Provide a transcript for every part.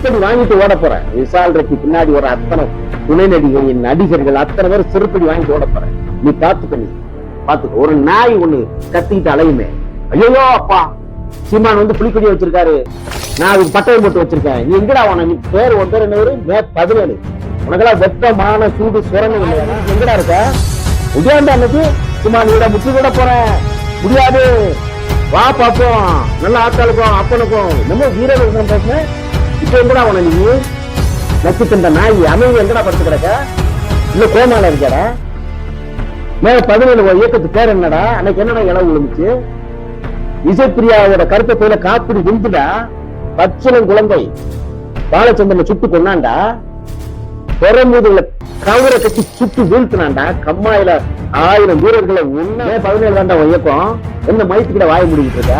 செருப்படி வாங்கிட்டு ஓட போறேன். விஷால் ரெட்டி பின்னாடி ஒரு அத்தனை துணை நடிகர்கள் நடிகர்கள் அத்தனை பேர் செருப்படி வாங்கிட்டு ஓட போறேன். நீ பாத்துக்க. ஒரு நாய் ஒண்ணு கத்திக்கிட்டு அலையுமே, ஐயோ அப்பா சீமான் வந்து புலிக்கொடி வச்சிருக்காரு, நான் அதுக்கு பட்டயம் போட்டு வச்சிருக்கேன், நீ எங்கடா உன நீ பேர் ஒன்று என்ன மே 17 உனக்கெல்லாம் வெப்பமான சூடு சுரணம் இல்லையா, எங்கடா இருக்க உதயாண்டா அன்னைக்கு சீமான் விட முற்றி விட போறேன் முடியாது, வா பாப்போம் நல்ல ஆத்தாளுக்கும் அப்பனுக்கும் நம்ம வீரர்கள் பேசுனேன். இப்ப எங்கடா உன நீ நச்சு தின்ற நாய் அமைதி எங்கடா படுத்து கிடக்க, இல்ல கோமால இருக்காடா. மே 17 இயக்கத்து பேர் என்னடா, அன்னைக்கு என்னடா இளவு விழுந்துச்சு, இசைப்பிரியாவோட கருத்தை போல காப்பிடி விந்துடா, பச்சிலம் குழந்தை பாலச்சந்திரனை சுட்டு கொண்டாண்டா, பெரும்புதுல கவுரை கட்டி சுட்டு வீழ்த்தினாண்டா, கம்மாயில 1000 வீரர்களை ஒண்ணு 17 தாண்டா இயக்கம், என்ன மயத்துக்கிட்ட வாய முடிக்கிட்டு இருக்க,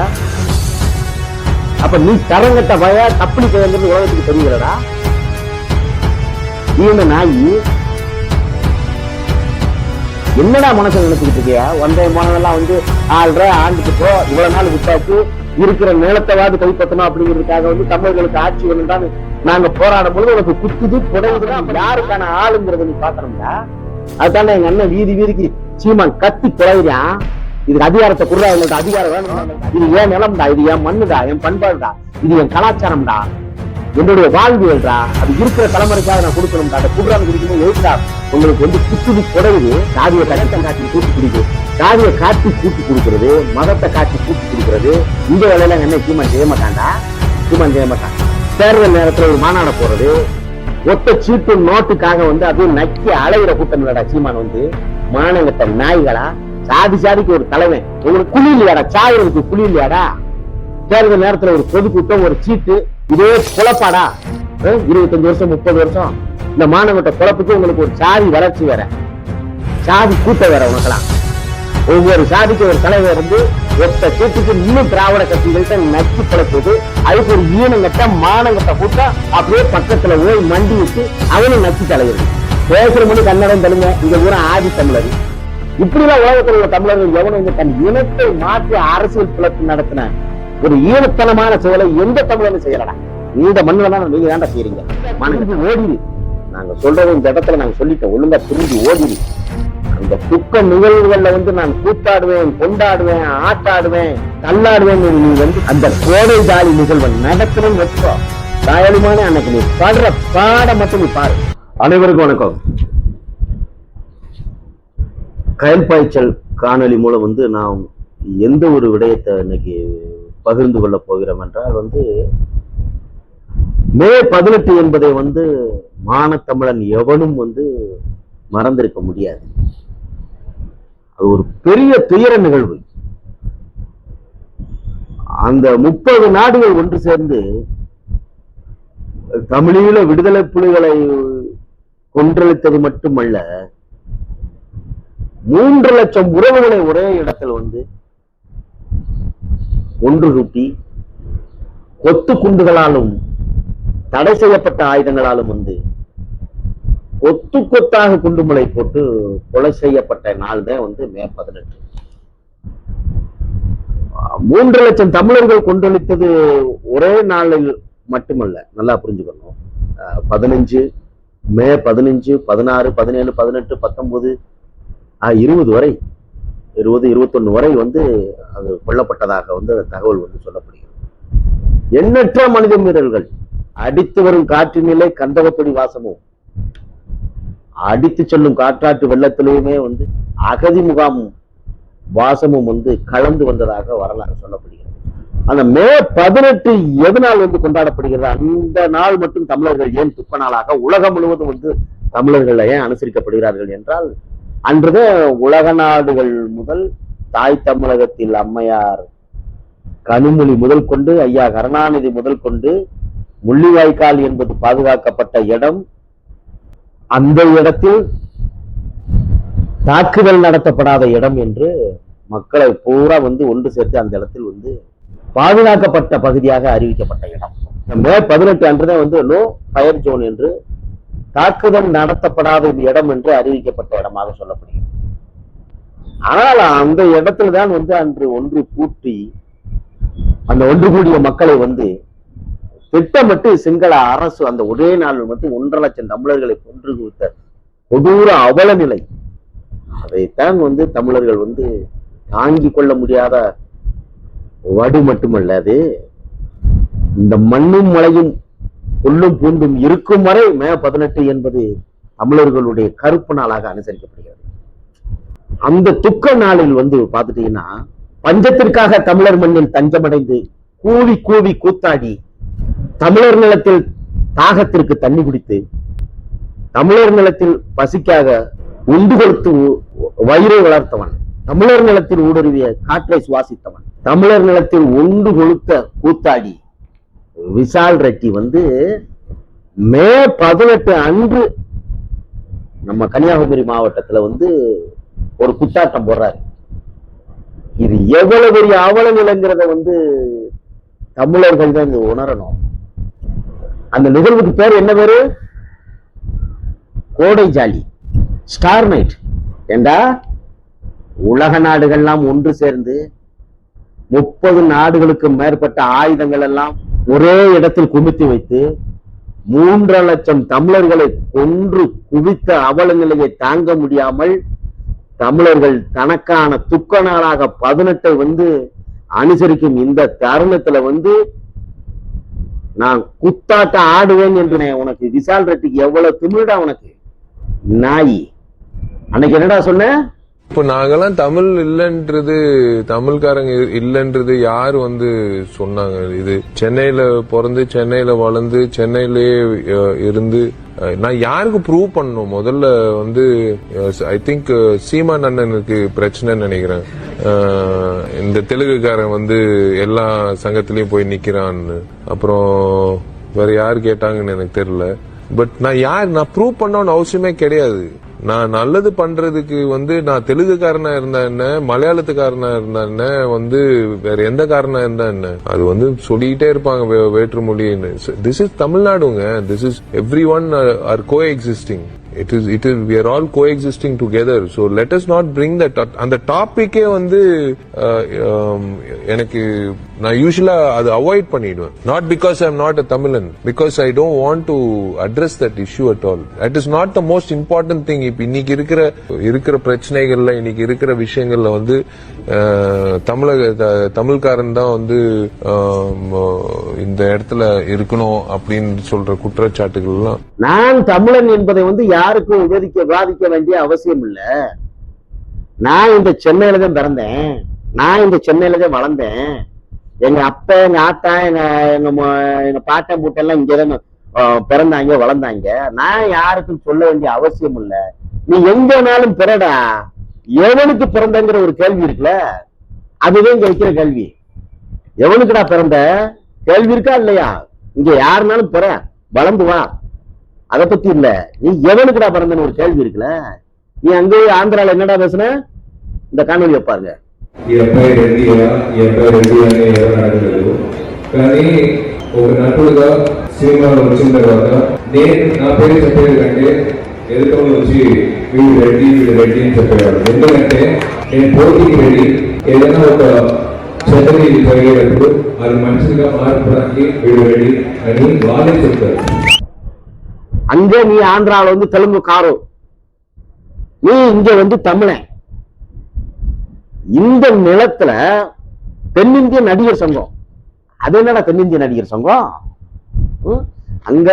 அப்ப நீ தரங்கட்ட வய தப்படி பயந்து உலகத்துக்கு தெரிகிறடா. நீ என்ன நாய், என்னடா மனசு நினைச்சுக்கிட்டு இருக்கியா, ஒன்றைய மானதெல்லாம் வந்து ஆண்டுக்கு போ, இவ்வளவு நாள் விட்டாச்சு, இருக்கிற நிலத்தைவாது கைப்பற்றணும் அப்படிங்கிறதுக்காக வந்து தமிழர்களுக்கு ஆட்சி வேணும்தான் நாங்க போராடும் பொழுது உனக்கு குத்துது புடையுதுதான் யாருக்கான ஆளுங்கிறத நீ பாக்கணும்டா. அதுதானே எங்க அண்ணன் வீதிக்கு சீமான் கத்தி குறையிறான், இதுக்கு அதிகாரத்தை குடுறா, உங்களுக்கு அதிகாரம் வேணும், இது ஏன் நிலம்டா, இது என் மண்ணுடா, என் பண்பாடுடா, இது என் கலாச்சாரம்டா, என்னுடைய வாழ்வியல்டா, அது இருக்கிற தலைமுறைக்காக நான் கொடுக்கணும்டா, அதை குடுறான்னு குடிக்கணும் எழுத்தா உங்களுக்கு வந்து குத்துது குறையுது, சாதியை கட்டத்தை காட்டி கூட்டி குடிக்குது, சாதியை காட்டி கூட்டி கொடுக்கறது, மதத்தை காட்டி கூட்டி கொடுக்கறது, இந்த வேலையில என்ன சீமான் செய்ய மாட்டான்டா, சீமான் செய்ய மாட்டான். தேர்தல் நேரத்துல ஒரு மாநாட போறது, ஒத்த சீட்டு நோட்டுக்காக வந்து அப்படியே நக்கி அலைகிற கூட்டம் இல்லடா சீமான் வந்து, மானங்கட்ட நாய்களா, சாதிக்கு ஒரு தலைவன் உங்களுக்கு குழி இல்லையாடா, சாயிரத்துக்கு குழி இல்லையாடா, தேர்தல் நேரத்துல ஒரு பொதுக்கூட்டம் ஒரு சீட்டு, இதே குழப்பாடா, 25 வருஷம் 30 வருஷம் இந்த மாணவட்ட குழப்புக்கு உங்களுக்கு ஒரு சாதி வளர்ச்சி வேற, சாதி கூட்டம் வேற, உனக்கெல்லாம் ஒவ்வொரு சாதிக்கு ஒரு தலைவர் இருந்து ஒத்த சீட்டுக்கு இன்னும் திராவிட கட்சிகள்கிட்ட நச்சு குழப்புது, அதுக்கு ஒரு ஈனங்கட்ட மானங்கட்ட கூட்டம் அப்படியே பக்கத்துல போய் மண்டி வச்சு அவனும் நச்சு தலைவர் பேசுற மொழி கன்னடம் தெலுங்கு, இங்க ஊர ஆதி தமிழர், இப்படிலாம் உலகத்தில் உள்ள தமிழர்கள் எவனும் தன் இனத்தை மாற்றி அரசியல் பிளப்பு நடத்தின ஒரு ஈனத்தனமான செயலை எந்த தமிழனும் செய்யலடா. இந்த மண்ணில தான் நீங்க தாண்டா செய்யறீங்க. ஓடிடு, நாங்க சொல்றது இந்த இடத்துல நாங்க சொல்லிட்டோம், ஒழுங்கா புரிஞ்சு ஓடிடு. அந்த துக்க நிகழ்வுகள்ல வந்து நான் கூத்தாடுவேன், கொண்டாடுவேன், ஆட்டாடுவேன், தள்ளாடுவேன், நீ வந்து அந்த கோடை ஜாலி நிகழ்வை நடத்தணும்னு வச்சுக்கோ, தாயலுமான அன்னைக்கு நீ பாடுற பாட மட்டும் நீ பாரு. அனைவருக்கும் வணக்கம். கயல் பாய்ச்சல் காணொலி மூலம் வந்து நான் எந்த ஒரு விடயத்தை இன்னைக்கு பகிர்ந்து கொள்ள போகிறோம் என்றால் வந்து மே 18 என்பதை வந்து மானத்தமிழன் எவனும் வந்து மறந்திருக்க முடியாது. அது ஒரு பெரிய துயர நிகழ்வு. அந்த 30 நாடுகள் ஒன்று சேர்ந்து தமிழீழ விடுதலை புலிகளை கொன்றளித்தது மட்டுமல்ல, 3 லட்சம் உறவுகளை ஒரே இடத்தில் வந்து ஒன்று கூட்டி கொத்து குண்டுகளாலும் தடை செய்யப்பட்ட ஆயுதங்களாலும் வந்து கொத்து கொத்தாக குண்டுமலை போட்டு கொலை செய்யப்பட்ட நாள் தான் வந்து மே 18. 3 லட்சம் தமிழர்கள் கொன்றளித்தது ஒரே நாளில் மட்டுமல்ல, நல்லா புரிஞ்சுக்கணும். 15 மே 15 16 17 18 19 20 வரை 21 வரை வந்து அது கொல்லப்பட்டதாக வந்து தகவல் வந்து சொல்லப்படுகிறது. எண்ணற்ற மனித மீறல்கள், அடித்து வரும் காற்றினிலே கந்தகப்படி வாசமும், அடித்து செல்லும் காற்றாற்று வெள்ளத்திலேயுமே வந்து அகதி முகாம் வாசமும் வந்து கலந்து வந்ததாக வரலாறு சொல்லப்படுகிறது. அந்த மே 18 எதனால் வந்து கொண்டாடப்படுகிறது, அந்த நாள் மட்டும் தமிழர்கள் ஏன் துக்க நாளாக உலகம் முழுவதும் வந்து தமிழர்கள் ஏன் அனுசரிக்கப்படுகிறார்கள் என்றால், அன்றுதான் உலக நாடுகள் முதல் தாய் தமிழகத்தில் அம்மையார் கனிமொழி முதல் கொண்டு ஐயா கருணாநிதி முதல் கொண்டு முள்ளிவாய்க்கால் என்பது பாதுகாக்கப்பட்ட இடம், அந்த இடத்தில் தாக்குதல் நடத்தப்படாத இடம் என்று மக்களை பூரா வந்து ஒன்று சேர்த்து அந்த இடத்தில் வந்து பாதுகாக்கப்பட்ட பகுதியாக அறிவிக்கப்பட்ட இடம். மே 18 அன்றுதான் வந்து நோ ஃபயர் ஜோன் என்று தாக்குதல் நடத்தப்படாத இடம் என்று அறிவிக்கப்பட்ட இடமாக சொல்லப்படுகிறது. ஆனால் அந்த இடத்துலதான் வந்து அன்று ஒன்று கூட்டி அந்த ஒன்று கூடிய மக்களை வந்து திட்டமிட்டு சிங்கள அரசு அந்த ஒரே நாள் மட்டும் 1.5 லட்சம் தமிழர்களை கொன்று குவித்த கொடூர அவல நிலை, அதைத்தான் தமிழர்கள் தாங்கிக் கொள்ள முடியாத வடு மட்டுமல்ல, அது இந்த மண்ணும் மலையும் புல்லும் பூண்டும் இருக்கும் வரை மே 18 என்பது தமிழர்களுடைய கருப்பு நாளாக அனுசரிக்கப்படுகிறது. அந்த துக்க நாளில் பாத்துட்டீங்கன்னா, பஞ்சத்திற்காக தமிழர் மண்ணில் தஞ்சமடைந்து கூவி கூவி கூத்தாடி, தமிழர் நிலத்தில் தாகத்திற்கு தண்ணி குடித்து, தமிழர் நிலத்தில் பசிக்காக உண்டு கொடுத்து வயிறை வளர்த்தவன், தமிழர் நிலத்தில் ஊடுருவிய காற்றை சுவாசித்தவன், தமிழர் நிலத்தில் உண்டு கொளுத்த கூத்தாடி விஷால் ரெட்டி மே 18 அன்று நம்ம கன்னியாகுமரி மாவட்டத்துல ஒரு குத்தாட்டம் போடுறாரு. இது எவ்வளவு பெரிய அவல நிலைங்கிறத தமிழர்கள் தான் உணரணும். அந்த நிகழ்வுக்கு பேர் என்ன பேரு? கோடை ஜாலி, ஸ்டார் நைட். ஏண்டா உலக நாடுகள்லாம் ஒன்று சேர்ந்து 30 நாடுகளுக்கு மேற்பட்ட ஆயுதங்கள் எல்லாம் ஒரே இடத்தில் குமித்து வைத்து 3.5 லட்சம் தமிழர்களை கொன்று குவித்த அவல நிலையை தாங்க முடியாமல் தமிழர்கள் தனக்கான துக்க நாளாக 18 அனுசரிக்கும் இந்த தருணத்துல நான் குத்தாட்டம் ஆடுவேன் என்று உனக்கு விஷால் ரெட்டிக்கு எவ்வளவு திமிழடா உனக்கு நாய். அன்னைக்கு என்னடா சொன்ன? இப்போ நாங்கெல்லாம் தமிழ் இல்லன்றது, தமிழ்காரங்க இல்லன்றது யாரு சொன்னாங்க? இது சென்னையில பிறந்து சென்னையில வளர்ந்து சென்னையிலேயே இருந்து நான் யாருக்கு ப்ரூவ் பண்ணணும்? முதல்ல ஐ திங்க் சீமான் அண்ணனுக்கு பிரச்சனைன்னு நினைக்கிறேன். இந்த தெலுங்குக்காரன் எல்லா சங்கத்திலயும் போய் நிக்கிறான்னு. அப்புறம் வேற யாரு கேட்டாங்கன்னு எனக்கு தெரியல. பட் நான் ப்ரூவ் பண்ணணும்னு அவசியமே கிடையாது. நான் நல்லது பண்றதுக்கு நான் தெலுங்குக்காரனா இருந்தா என்ன, மலையாளத்துக்காரனா இருந்தா என்ன, வேற எந்த காரணம் இருந்தா என்ன, அது சொல்லிக்கிட்டே இருப்பாங்க வேற்று மொழின்னு. திஸ் இஸ் தமிழ்நாடுங்க. This is every one are coexisting. It is we are all coexisting together. So let us not bring that அந்த டாபிக்கே எனக்கு நான் யூசுவலா அது அவாய்ட் பண்ணிடுவேன். Not because I am not a Tamilan, because I don't want to address that issue at all. That is not the most important thing. இப்ப இன்னைக்கு இருக்கிற பிரச்சனைகள்ல, இன்னைக்கு இருக்கிற விஷயங்கள்ல தமிழ்காரன் தான் இந்த இடத்துல இருக்கணும் அப்படின்னு சொல்ற குற்றச்சாட்டுகள் எல்லாம், நான் தமிழன் என்பதை யாருக்கும் விவாதிக்க வேண்டிய அவசியம் இல்ல. நான் இந்த சென்னையில தான் பிறந்தேன், நான் இந்த சென்னையில தான் வளர்ந்தேன். எங்க அப்பா, எங்க ஆத்தா, எங்க பாட்டன் பூட்டெல்லாம் இங்கதான் பிறந்தாங்க, வளர்ந்தாங்க. நான் யாருக்கும் சொல்ல வேண்டிய அவசியம் இல்ல. நீ எங்கனாலும் பிறடா, எவனுக்கு பிறந்தங்கிற ஒரு கேள்வி இருக்குல்ல, அதுவே இங்க வைக்கிற கேள்வி. எவனுக்குடா பிறந்த கேள்வி இருக்கா இல்லையா? இங்க யாருனாலும் பிற, வளர்ந்து வா, அதை பத்தி இல்ல. நீ எவனுக்குடா பிறந்தன்னு ஒரு கேள்வி இருக்குல்ல. நீ அங்கேயே ஆந்திரால என்னடா பேசுன? இந்த కానొలి பாருங்க. ఈ అబ్బాయి రెడ్డి అని ఎవరు అడగలేదు. కానీ ఒక నటుడుగా సినిమాలో వచ్చిన తర్వాత నేను నా పేరు చెప్పేది కంటే ఎదుటి వచ్చి వీడు రెడ్డి అని చెప్పేవాడు. ఎందుకంటే నేను పోటీకి వెళ్ళి ఏదైనా ఒక చదివి జరిగేటప్పుడు అది మనిషిగా మార్చడానికి వీడు రెడ్డి అని వాళ్ళే చెప్తారు. அங்கே நீ ஆந்திரால தெலுங்கு காரோ, நீ இங்க தமிழன். இந்த நிலத்துல தென்னிந்திய நடிகர் சங்கம், அது என்னடா தென்னிந்திய நடிகர் சங்கம்? அங்க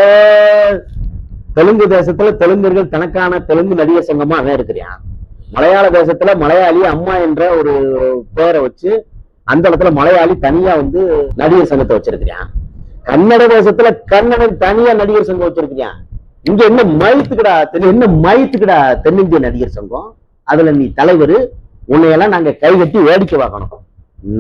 தெலுங்கு தேசத்துல தெலுங்கர்கள் தனக்கான தெலுங்கு நடிகர் சங்கமா அவன் இருக்கிறான். மலையாள தேசத்துல மலையாளி அம்மா என்ற ஒரு பேரை வச்சு அந்த இடத்துல மலையாளி தனியா நடிகர் சங்கத்தை வச்சிருக்கிறான். கன்னட தேசத்துல கன்னடன் தனியா நடிகர் சங்கம் வச்சிருக்கிறான். இங்க என்ன மயத்துக்குடா தென்னிந்திய நடிகர் சங்கம்? அதுல நீ தலைவர், உன்னையெல்லாம் நாங்க கை கட்டி வேடிக்கை பார்க்கணும்.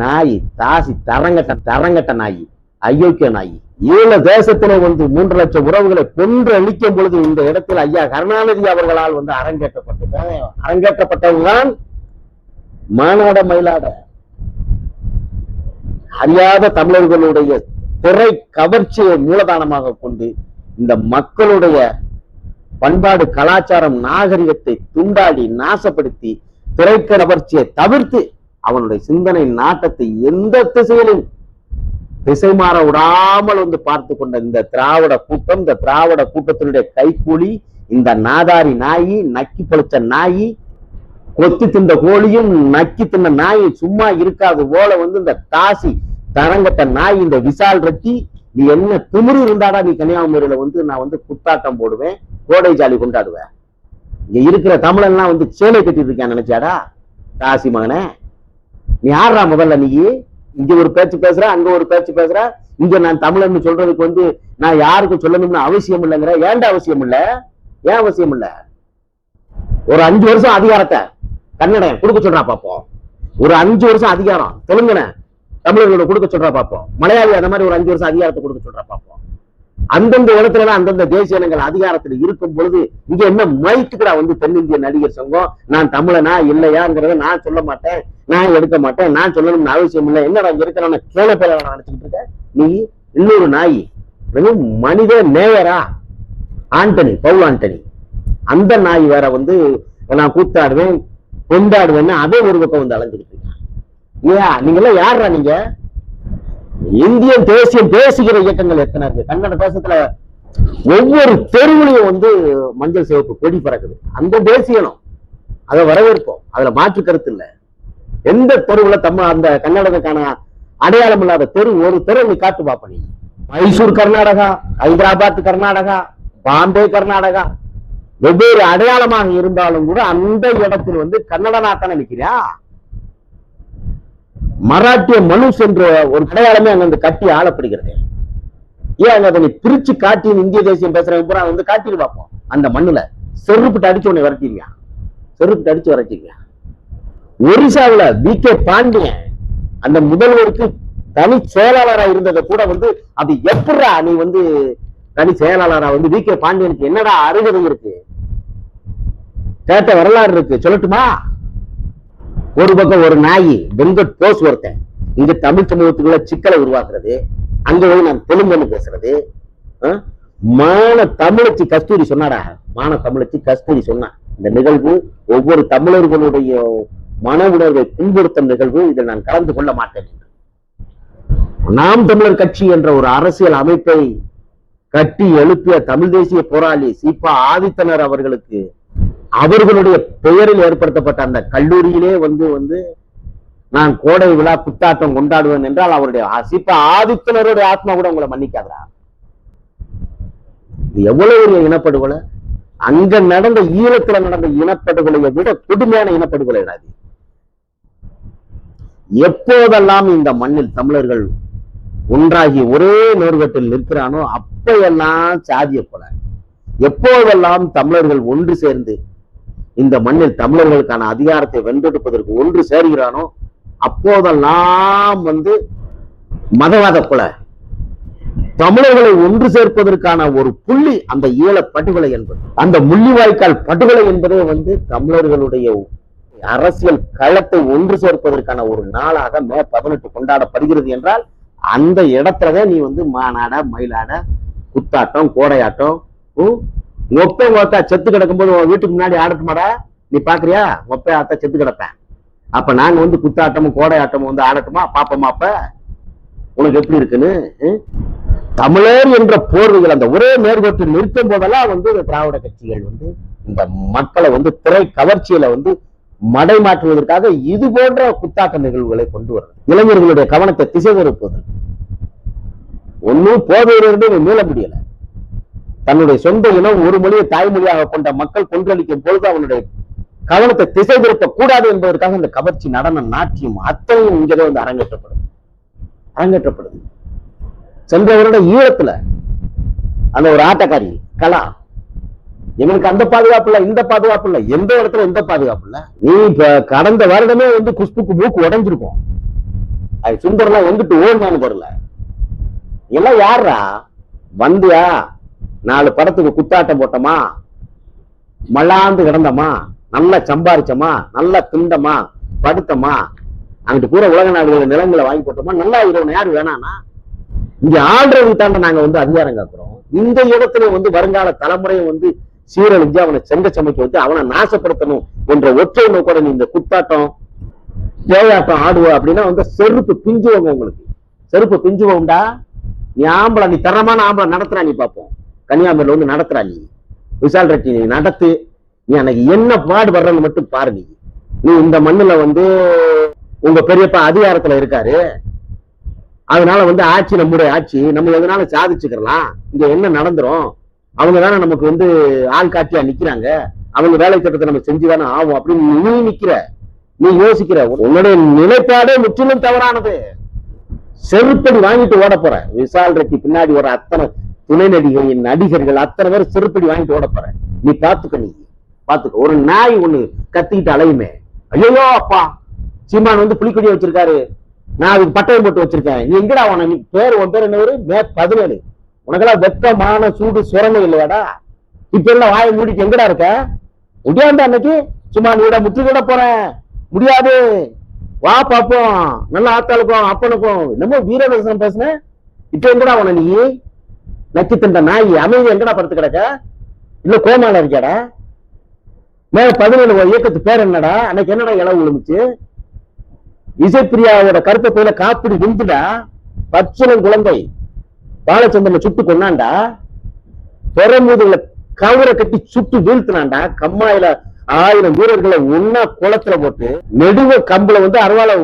நாய், தாசி, தரங்கட்ட நாய், அயோக்கிய நாய். ஈழ தேசத்திலே 3 லட்சம் உறவுகளை கொன்று அழிக்கும் பொழுது இந்த இடத்தில் ஐயா கருணாநிதி அவர்களால் அரங்கேற்றப்பட்டவங்கதான் மானாட மயிலாட அறியாத தமிழர்களுடைய திரை கவர்ச்சியை மூலதானமாக கொண்டு இந்த மக்களுடைய பண்பாடு, கலாச்சாரம், நாகரிகத்தை துண்டாடி நாசப்படுத்தி திரைக்க கவர்ச்சியை தவிர்த்து அவனுடைய சிந்தனை நாட்டத்தை எந்த திசையிலும் திசை மாற விடாமல் வந்து பார்த்து கொண்ட இந்த திராவிட கூட்டம், இந்த திராவிட கூட்டத்தினுடைய கைக்கூலி, இந்த நாதாரி நாயி, நக்கி பழிச்ச நாயி, கொத்தி தின்ற கோழியும் நக்கி தின்ன நாய் சும்மா இருக்காது போல வந்து இந்த தாசி தரங்கட்ட நாய், இந்த விசால் ரெட்டி, நீ என்ன திமிரு இருந்தாடா நீ கன்னியாகுமரியில வந்து நான் வந்து குத்தாட்டம் போடுவேன், கோடை ஜாலி கொண்டாடுவேன். இங்க இருக்கிற தமிழன்லாம் வந்து சேலை கட்டிட்டு இருக்கான் நினைச்சாடா தாசி மகனே? நீ யாரா முதல்ல? நீ இங்க ஒரு பேச்சு பேசுற, அங்க ஒரு பேச்சு பேசுற. இங்க நான் தமிழன்னு சொல்றதுக்கு வந்து நான் யாருக்கும் சொல்லணும்னு அவசியம் இல்லைங்கிற. ஏன்டா அவசியம் இல்ல? ஏன் அவசியம் இல்ல? ஒரு 5 வருஷம் அதிகாரத்தை கன்னடம் கொடுக்க சொல்றா பாப்போம். ஒரு 5 வருஷம் அதிகாரம் தெலுங்கன தமிழர்களோட கொடுக்க சொல்றா பாப்போம். மலையாளி அந்த மாதிரி ஒரு 5 வருஷம் அதிகாரத்தை கொடுக்க சொல்றா பாப்போம். அந்தந்த இடத்துல அந்தந்த தேசிய இனங்கள் அதிகாரத்தில் இருக்கும் பொழுது இங்க என்ன மைத்துக்குடா வந்து தென்னிந்திய நடிகர் சங்கம்? நான் தமிழனா இல்லையாங்கிறத நான் சொல்ல மாட்டேன், நான் எடுக்க மாட்டேன், நான் சொல்லணும்னு அவசியம் இல்லை. என்னடா இங்க இருக்கிற கேள பேர நினைச்சுட்டு இருக்க நீ? இன்னொரு நாய் மனித நேயரா ஆண்டனி, பவுல் ஆண்டனி, அந்த நாய் வேற வந்து நான் கூத்தாடுவேன் கொண்டாடுவேன்னு அதே ஒரு பக்கம் வந்து அலைஞ்சுக்கிட்டு இருக்கேன். இல்லையா? நீங்க எல்லாம் யாரா? நீங்க இந்திய தேசியம் பேசுகிற இயக்கங்கள் எத்தனை இருக்கு? கன்னட தேசத்துல ஒவ்வொரு தெருவுலையும் வந்து மஞ்சள் சிவப்பு கொடி பறக்குது. அந்த தேசியனம் அதை வரவேற்போம், அதுல மாற்று கருத்து இல்லை. எந்த தெருவுல அந்த கன்னடத்துக்கான அடையாளம் இல்லாத தெரு ஒரு தெரு நீ காட்டு பாப்ப. நீ மைசூர் கர்நாடகா, ஹைதராபாத் கர்நாடகா, பாம்பே கர்நாடகா, வெவ்வேறு அடையாளமாக இருந்தாலும் கூட அந்த இடத்தில் வந்து கன்னடனாத்தானே நிற்கிறியா? மராட்டிய மனுஷ் என்ற ஒரு அடையாளமே அங்க வந்து கட்டி ஆளப்படுகிறது. ஏன் அங்க அதை பிரிச்சு காட்டி இந்திய தேசியம் பேசுறவங்க பூரா வந்து காட்டிட்டு பார்ப்போம். அந்த மண்ணுல செருப்புட்டு அடிச்சு உன்னை விரட்டிருக்கான், செருப்புட்டு அடிச்சு விரட்டிருக்கான். ஒரிசாவில் BK பாண்டியன் அந்த முதல்வருக்கு தனி செயலாளரா இருந்ததை கூட வந்து அது எப்படா நீ வந்து தனி செயலாளரா வந்து BK பாண்டியனுக்கு என்னடா அருகதை இருக்கு? கேட்ட வரலாறு இருக்கு, சொல்லட்டுமா? ஒரு பக்கம் ஒரு நாய் வெங்கட் போஸ் ஒருத்தன் இங்க தமிழ் சமூகத்துக்குள்ள சிக்கலை உருவாக்குறது, அங்க போய் நான் தெலுங்குன்னு பேசுறது. மான தமிழச்சி கஸ்தூரி சொன்னாடா, மான தமிழச்சி கஸ்தூரி சொன்னா இந்த நிகழ்வு ஒவ்வொரு தமிழர்களுடைய மன உணர்வை புண்படுத்தும் நிகழ்வு, இதில் நான் கலந்து கொள்ள மாட்டேன் என்று. நாம் தமிழர் கட்சி என்ற ஒரு அரசியல் அமைப்பை கட்டி எழுப்பிய தமிழ் தேசிய போராளி சீபா ஆதித்தனர் அவர்களுக்கு அவர்களுடைய பெயரில் ஏற்படுத்தப்பட்ட அந்த கல்லூரியிலே வந்து நான் கோடை விழா குத்தாட்டம் கொண்டாடுவேன் என்றால் அவருடைய சீபா ஆதித்தனருடைய ஆத்மா கூட உங்களை மன்னிக்காதா? எவ்வளவு ஒரு இனப்படுகொலை! அங்க நடந்த ஈழத்துல நடந்த இனப்படுகொலையை விட கொடுமையான இனப்படுகொலை அது. எப்போதெல்லாம் இந்த மண்ணில் தமிழர்கள் ஒன்றாகி ஒரே நேர்கட்டில் நிற்கிறானோ அப்பெல்லாம் சாதிய கொலை. எப்போதெல்லாம் தமிழர்கள் ஒன்று சேர்ந்து இந்த மண்ணில் தமிழர்களுக்கான அதிகாரத்தை வென்றெடுப்பதற்கு ஒன்று சேர்கிறானோ அப்போதெல்லாம் வந்து மதவாத கொலை. தமிழர்களை ஒன்று சேர்ப்பதற்கான ஒரு புள்ளி அந்த ஈழ படுகொலை என்பது, அந்த முள்ளிவாய்க்கால் படுகொலை என்பதே வந்து தமிழர்களுடைய அரசியல் களத்தை ஒன்று சேர்ப்பதற்கான ஒரு நாளாக மே 18 கொண்டாடப்படுகிறது என்றால் அந்த இடத்துலதான் நீ வந்து மாநாட மயிலாட குத்தாட்டம் கோடையாட்டம் ஒப்பா செத்து கிடக்கும்போது வீட்டுக்கு முன்னாடி ஆடட்டுமாடா? நீ பாக்குறியா? ஒப்பை ஆத்தா செத்து கிடப்பேன். அப்ப நாங்க வந்து குத்தாட்டமும் கோடையாட்டமும் வந்து ஆடட்டுமா? பாப்போமா? அப்ப உனக்கு எப்படி இருக்குன்னு தமிழர் என்ற போர்வைகள் அந்த ஒரே நேர்கோட்டில் நிற்கும் போதெல்லாம் வந்து திராவிட கட்சிகள் வந்து இந்த மக்களை வந்து திரை கவர்ச்சியில வந்து மடை மாற்றுவதற்காக இது போன்ற குத்தாட்ட நிகழ்வுகளை கொண்டு வர்றது, இளைஞர்களுடைய கவனத்தை திசை திருப்புவது. ஒன்னும் போதையிலிருந்து மீள முடியல. தன்னுடைய சொந்த இனம் ஒரு மொழியை தாய்மொழியாக கொண்ட மக்கள் கொன்றளிக்கும் பொழுது அவனுடைய கவனத்தை திசை திருப்ப கூடாது என்பதற்காக இந்த கவர்ச்சி நடனம் நாட்டியம் அத்தனையும் இங்கே வந்து அரங்கேற்றப்படுது. சென்ற வருட ஈழத்துல அந்த ஒரு ஆட்டக்காரி கலா, எங்களுக்கு அந்த பாதுகாப்பு இல்ல, இந்த பாதுகாப்பு இல்ல, எந்த இடத்துல எந்த பாதுகாப்பு இல்ல. நீ இப்ப கடந்த வருடமே வந்து குஷ்புக்கு மூக்கு உடைஞ்சிருக்கும். அது சுந்தர்லாம் எங்கிட்டு ஓடுனான்னு தெரியல. எல்லாம் யாரா வந்தியா? 4 படத்துக்கு குத்தாட்டம் போட்டோமா, மல்லாந்து கிடந்தமா, நல்லா சம்பாரிச்சோமா, நல்லா திண்டமா, படுத்தமா, அங்கிட்டு பூரா உலக நாடுகள் நிலங்களை வாங்கி போட்டோமா, நல்லா இருவன் யாரு வேணானா? இங்க ஆள்றதுக்கு தாண்ட நாங்க வந்து அதிகாரம் காக்குறோம். இந்த இடத்துல வந்து வருங்கால தலைமுறையை வந்து சீரழிஞ்சு அவனை செங்க சமைக்க வச்சு அவனை நாசப்படுத்தணும் என்ற ஒற்றை நோக்கோட நீ இந்த குத்தாட்டம் தேவையாட்டம் ஆடுவ அப்படின்னா வந்து செருப்பு பிஞ்சுவாங்க உங்களுக்கு. செருப்பு பிஞ்சு போகும்டா. நீ ஆம்பளை, நீ தரமான ஆம்பளை நடத்துறா, நீ பார்ப்போம். கன்னியாகுமரியில வந்து நடத்துறா நீ, விஷால் ரெட்டி நீ நடத்து. நீ எனக்கு என்ன பாடுபடுறன்னு மட்டும் பாரு. நீ இந்த மண்ணுல வந்து உங்க பெரியப்பா அதிகாரத்துல இருக்காரு, அதனால வந்து ஆட்சி நம்முடைய ஆட்சி, நம்ம எதனால சாதிச்சுக்கலாம். இங்க என்ன நடந்துரும், அவங்க தானே நமக்கு வந்து ஆள் காட்சியா நிக்கிறாங்க, அவங்க வேலை திட்டத்தை நம்ம செஞ்சுதானே ஆகும் அப்படின்னு நீ நிக்கிற, நீ யோசிக்கிற. உன்னுடைய நிலைப்பாடே முற்றிலும் தவறானது. செருப்படி வாங்கிட்டு ஓட போற. விஷால் ரெட்டி பின்னாடி ஒரு அத்தனை துணை நடிகரின் நடிகர்கள் அத்தனை பேர் செருப்படி வாங்கிட்டு ஓட போற. நீ பாத்துக்க, நீ பாத்துக்க. ஒரு நாய் ஒண்ணு கத்திக்கிட்டு அலையுமே, ஐயோ அப்பா சீமான் வந்து புலிக்கொடியை வச்சிருக்காரு, நான் அதுக்கு பட்டயம் போட்டு வச்சிருக்கேன், நீ எங்கடா உன நீ பேர், உன் பேர் என்ன, மே 17, உனக்கெல்லாம் வெப்பமான சூடு சுரங்க இல்லையாடா? இப்ப எல்லாம் வாயை மூடிட்டு எங்கடா இருக்க? முடியாண்டா அன்னைக்கு சும்மா நீட முற்று கூட போறேன், முடியாது, வா பாப்போம், நல்லா ஆத்தாளுக்கும் அப்பனுக்கும் என்னமோ வீரதேசம் பேசுன. இப்ப எங்கடா உன நீ நக்கி தண்ட நாய், அமைதி எங்கடா படுத்து கிடக்க? இல்ல கோமால இருக்காடா? மே 17 இயக்கத்து பேர் என்னடா? அன்னைக்கு என்னடா இளவு விழுந்துச்சு? இசைப்பிரியாவோட கருத்தை போல காப்பிடி விந்துடா. பச்சளம் குழந்தை பாலச்சந்திரனை சுட்டு கொண்டாண்டா, பெருமுதுல கவரை கட்டி சுட்டு வீழ்த்தினாண்டா. கம்மாயில 1000 வீரர்களை ஒன்னா குளத்துல போட்டு நெடுவ கம்புல வந்து அருவாளை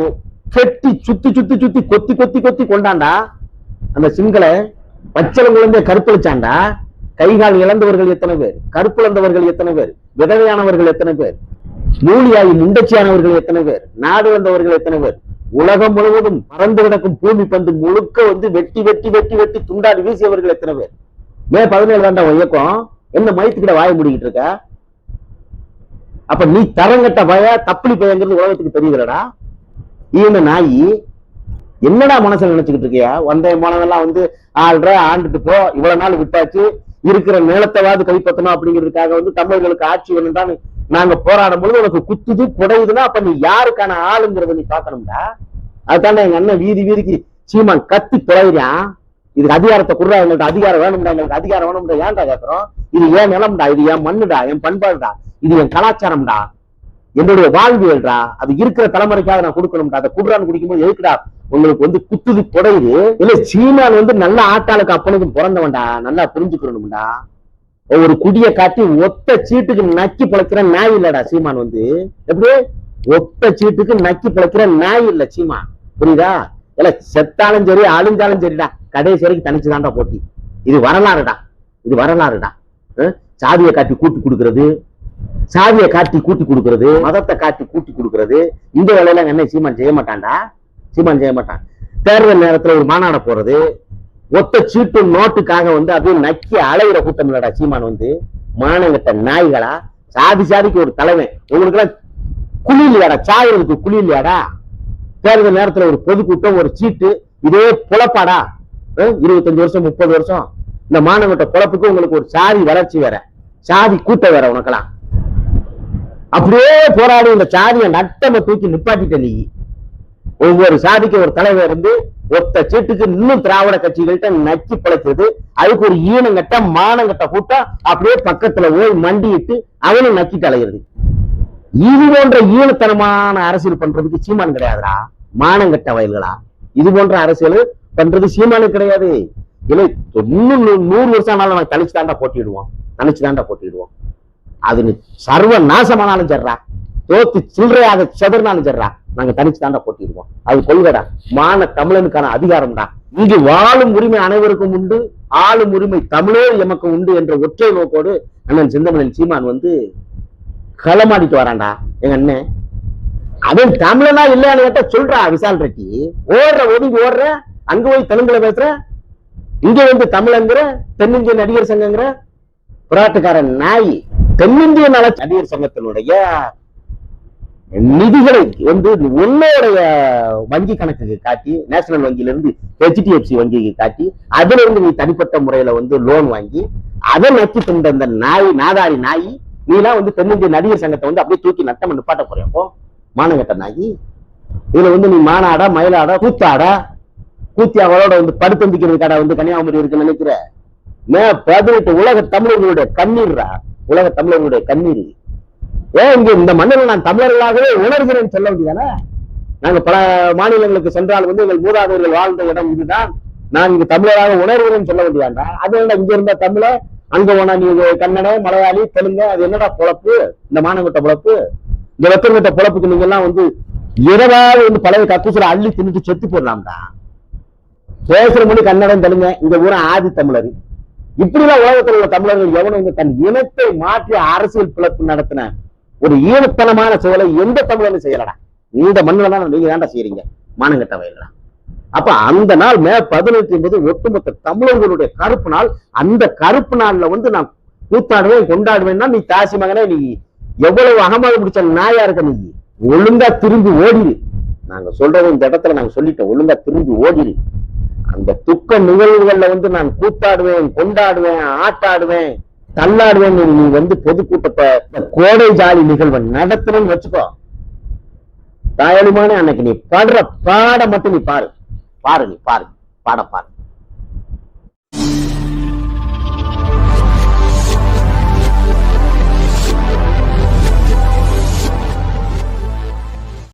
கெட்டி சுத்தி சுத்தி சுத்தி கொத்தி கொத்தி கொத்தி கொண்டாண்டா. அந்த சிங்கள பச்சளம் குழந்தைய கருப்பளிச்சாண்டா. கைகால் இழந்தவர்கள் எத்தனை பேர், கருப்பிழந்தவர்கள் எத்தனை பேர், விதவையானவர்கள் எத்தனை பேர், மூலியாகி முண்டச்சியானவர்கள் எத்தனை பேர், நாடு வந்தவர்கள் எத்தனை பேர், உலகம் முழுவதும் பறந்து கிடக்கும் பூமி பந்து முழுக்க வந்து வெட்டி வெட்டி வெட்டி வெட்டி துண்டாடி வீசியவர்கள் எத்தனை பேர். மே 17 தாண்டா இயக்கம். என்ன மயத்துக்கிட்ட வாய முடிக்கிட்டு இருக்க? அப்ப நீ தரங்கட்ட பய தப்பிலி பயங்கிறது உலகத்துக்கு தெரியுதுலடா. ஈன நாயி என்னடா மனசுல நினைச்சுக்கிட்டு இருக்கியா? வந்த போனதெல்லாம் வந்து ஆண்டுட்டு போ, இவ்வளவு நாள் விட்டாச்சு, இருக்கிற நிலத்தைவாது கைப்பற்றணும் அப்படிங்கிறதுக்காக வந்து தமிழர்களுக்கு ஆட்சி வேணும்தான் நாங்க போராடும் பொழுது உனக்கு குத்துது குடையுதுன்னா அப்ப நீ யாருக்கான ஆளுங்கிறத நீ பாக்கணும்டா. அதுதானே எங்க அண்ணன் வீதி வீதிக்கு சீமான் கத்தி பிழைறான். இதுக்கு அதிகாரத்தை குடுறா, எங்களுக்கு அதிகாரம் வேணும்டா, எங்களுக்கு அதிகாரம் வேணும்டா. ஏன்டா கேட்கிறோம்? இது ஏன் நிலம்டா, இது என் மண்ணுடா, என் பண்பாடுடா, இது என் கலாச்சாரம்டா, என்னுடைய வாழ்வியல்டா, அது இருக்கிற தலைமுறைக்காக நான் கொடுக்கணும்டா. அதை குடுறான்னு குடிக்கும்போது எதுக்குடா உங்களுக்கு வந்து குத்துது குடையுது? இல்ல சீமான் வந்து நல்ல ஆட்டாளுக்கு அப்பனுக்கும் பிறந்தவன்டா, நல்லா புரிஞ்சுக்கணும்டா. ஒரு குடிய காட்டி ஒத்த சீட்டுக்கு நக்கி பிழைக்கிற நாய் இல்லடா சீமான். வந்து எப்படி ஒத்த சீட்டுக்கு நக்கி பிழைக்கிற நாய் இல்ல சீமான், புரியுதா? இல்ல செத்தாலும் சரி அழிஞ்சாலும் சரிடா, கடைசி வரைக்கும் தனிச்சுதான்டா போட்டி. இது வரலாறுடா, இது வரலாறுடா. சாதியை காட்டி கூட்டி கொடுக்கறது, சாதியை காட்டி கூட்டி கொடுக்கறது, மதத்தை காட்டி கூட்டி கொடுக்கறது, இந்த வேலையில என்ன சீமான் செய்ய மாட்டான்டா. சீமான் செய்ய மாட்டான். தேர்தல் நேரத்துல ஒரு மாநாட போறது, ஒத்த சீட்டு நோட்டுக்காக வந்து அப்படியே நக்கி அலைகிற கூட்டம் இல்லடா சீமான். வந்து மானங்கட்ட நாய்களா, சாதி சாதிக்கு ஒரு தலைவன். உங்களுக்கு எல்லாம் குழி இல்லையாடா, சாகிறதுக்கு குழி இல்லையாடா? தேர்தல் நேரத்துல ஒரு பொதுக்கூட்டம், ஒரு சீட்டு, இதே பொழப்பாடா? 25 வருஷம் 30 வருஷம் இந்த மானங்கட்ட பொழப்புக்கு உங்களுக்கு ஒரு சாதி வளர்ச்சி வேற, சாதி கூட்டம் வேற உனக்கெல்லாம். அப்படியே போராடி இந்த சாதியை நட்டமை தூக்கி நிப்பாட்டிட்ட நீ. ஒவ்வொரு சாதிக்கு ஒரு தலைவர் இருந்து ஒத்த சீட்டுக்கு இன்னும் திராவிட கட்சிகள்கிட்ட நக்கி பிழைக்கிறது. அதுக்கு ஒரு ஈனங்கட்ட மானங்கட்ட கூட்டம் அப்படியே பக்கத்துல போய் மண்டிட்டு அவனும் நக்கிட்டு அலைகிறது. இது போன்ற ஈனத்தனமான அரசியல் பண்றதுக்கு சீமான் கிடையாதுடா, மானங்கட்ட வயல்களா. இது போன்ற அரசியல் பண்றது சீமானு கிடையாது. இல்லை இன்னும் 100 வருஷம் ஆனாலும் நாங்க தனிச்சுதாண்டா போட்டிடுவோம், தனிச்சுதாண்டா போட்டிடுவோம். அது சர்வ நாசமானாலும் சரிடா, தோத்து சில்லறையாக செதறினாலும் சரிடா, நாங்க தனிச்சு தாண்டா போட்டிடுவோம். அது கொள்கைடா, மான தமிழனுக்கான அதிகாரம்டா. இங்கு வாழும் உரிமை அனைவருக்கும் உண்டு, ஆளும் உரிமை தமிழர் எமக்கு உண்டு என்ற ஒற்றை நோக்கோடு அண்ணன் செந்தமிழன் சீமான் வந்து களமாடிட்டு வரான்டா. எங்க அண்ணன் அவன் தமிழனா இல்லையான்னு கேட்டா சொல்றா விஷால் ரெட்டி. ஓடுற ஒதுங்கி ஓடுற, அங்க போய் தெலுங்குல பேசுற, இங்க வந்து தமிழங்கிற, தென்னிந்திய நடிகர் சங்கங்கிற புராட்டுக்காரன் நாய். தென்னிந்திய நல நடிகர் சங்கத்தினுடைய நிதிகளை வந்து உன்னுடைய வங்கி கணக்குக்கு காட்டி, நேஷனல் வங்கியில இருந்து HDFC வங்கிக்கு காட்டி, அதுல இருந்து நீ தனிப்பட்ட முறையில வந்து லோன் வாங்கி அதை நக்கி தந்த அந்த நாய், நாதாரி நாய், நீ எல்லாம் வந்து தென்னிந்திய நடிகர் சங்கத்தை வந்து அப்படியே தூக்கி நட்டம் நிப்பாட்ட போறப்போ மானங்கட்ட நாயி. இதுல வந்து நீ மானாடா, மயிலாடா, கூத்தாடா, கூத்தி அவளோட வந்து படுத்தந்திக்கிறது கடை வந்து கன்னியாகுமரி இருக்குன்னு நினைக்கிற? 18 உலக தமிழர்களுடைய கண்ணீர்ரா, உலக தமிழர்களுடைய கண்ணீர். ஏன் இங்க இந்த மண்ணில் நான் தமிழர்களாகவே உணர்கிறேன்னு சொல்ல வேண்டியதானே? நாங்க பல மாநிலங்களுக்கு சென்றால் வந்து எங்கள் மூதாதையர்கள் வாழ்ந்த இடம் இதுதான், நான் இங்கு தமிழராக உணர்வுன்னு சொல்ல வேண்டியாண்டா. அது என்ன இங்க இருந்த தமிழ அங்க போனா நீ கன்னட, மலையாளி, தெலுங்கு, அது என்னடா பொழப்பு? இந்த மானங்கட்ட பொழப்பு, இந்த வெப்பங்கட்ட பொழப்புக்கு நீங்க எல்லாம் வந்து இரவாவது வந்து பழைய கக்கூசுல அள்ளி தின்னுட்டு செத்து போடலாம்டா. பேசுற மொழி கன்னடம், தெலுங்கு, இந்த ஊரை ஆதி தமிழர். இப்படிலாம் உலகத்தில் உள்ள தமிழர்கள் எவனும் வந்து தன் இனத்தை மாற்றி அரசியல் பிளப்பு நடத்தின ஒரு ஈனத்தனமான செயலை எந்த தமிழரும் செய்யலடா. இந்த மண்ணில தான் நீங்க தாண்டா செய்யறீங்க மானங்கட்ட வயலா. அப்ப அந்த நாள் மே 18 என்பது ஒட்டுமொத்த தமிழர்களுடைய கருப்பு நாள். அந்த கருப்பு நாள்ல வந்து நான் கூத்தாடுவேன், கொண்டாடுவேன்னா நீ தாசி மகனே, நீ எவ்வளவு அகமாக பிடிச்ச நாயா இருக்க, நீ ஒழுங்கா திரும்பி ஓடிடு. நாங்க சொல்றது இந்த இடத்துல நாங்க சொல்லிட்டோம், ஒழுங்கா திரும்பி ஓடிடு. அந்த துக்க நிகழ்வுகள்ல வந்து நான் கூத்தாடுவேன், கொண்டாடுவேன், ஆட்டாடுவேன், தள்ளாடுவேன். நீ வந்து பொதுக்கூட்டத்தை கோடை ஜாலி நிகழ்வை நடத்தணும்னு வச்சுக்கோ, தாயலிமான அன்னைக்கு நீ பாடுற பாட மட்டும் நீ பாரு, நீ பாரு, பாட பாரு.